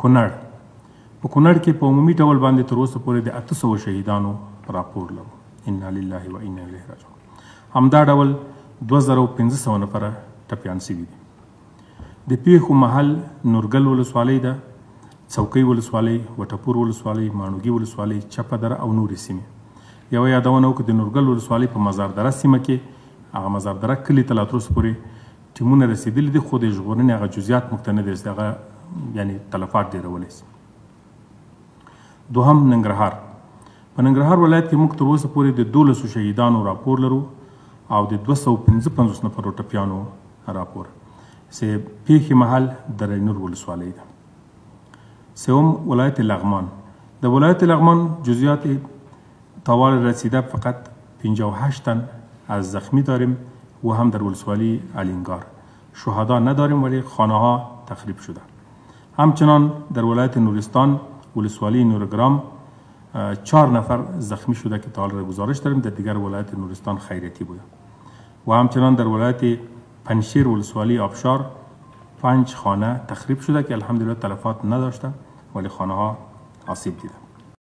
کونړ په کونړ کې په عمومي ډول باندې تر اوسه پورې د 800 شهیدانو راپور لرو. انا لله و انا الیه راجعون. همدا ډول 2500 نفره ټپیان شوي دي. د پیښو محل نورګل ولسوالۍ ده، څوکۍ ولسوالۍ، وټپور ولسوالۍ، ماڼوګي ولسوالۍ، چپه دره او نورې سیمې. یوه یادونه وکړو د نورګل ولسوالۍ په مزار دره سیمه کې هغه مزار دره کلي ته لا تر اوسه پورې ټیمونه رسېدلي دي، خو د ژغورنې هغه جزیات موږ ته نه دي رسېدلي، هغه یعنې تلفات ډېرولی سي. دوهم ننګرهار. په ننګرهار ولایت کې موږ تر اوسه پورې د 12 شهیدانو راپور لرو او د 255 نفرو ټپیانو راپور. پیښې محل دره نور ولسوالۍ ده. سوم ولایت لغمان. د ولایت لغمان جزئیات طوال رسیده فقط 58 تن از زخمی داریم و هم در ولسوالی الینگار. شهدا نداریم ولی خانه ها تخریب شده. همچنان در ولایت نورستان ولسوالی نورگرام 4 نفر زخمی شده که تا حال گزارش داریم. در دیگر ولایت نورستان خیریتی بوده. و همچنان در ولایت پنشیر ولسوالی آبشار 5 خانه تخریب شده که الحمدلله تلفات نداشته ولی خانه ها آسیب دیده.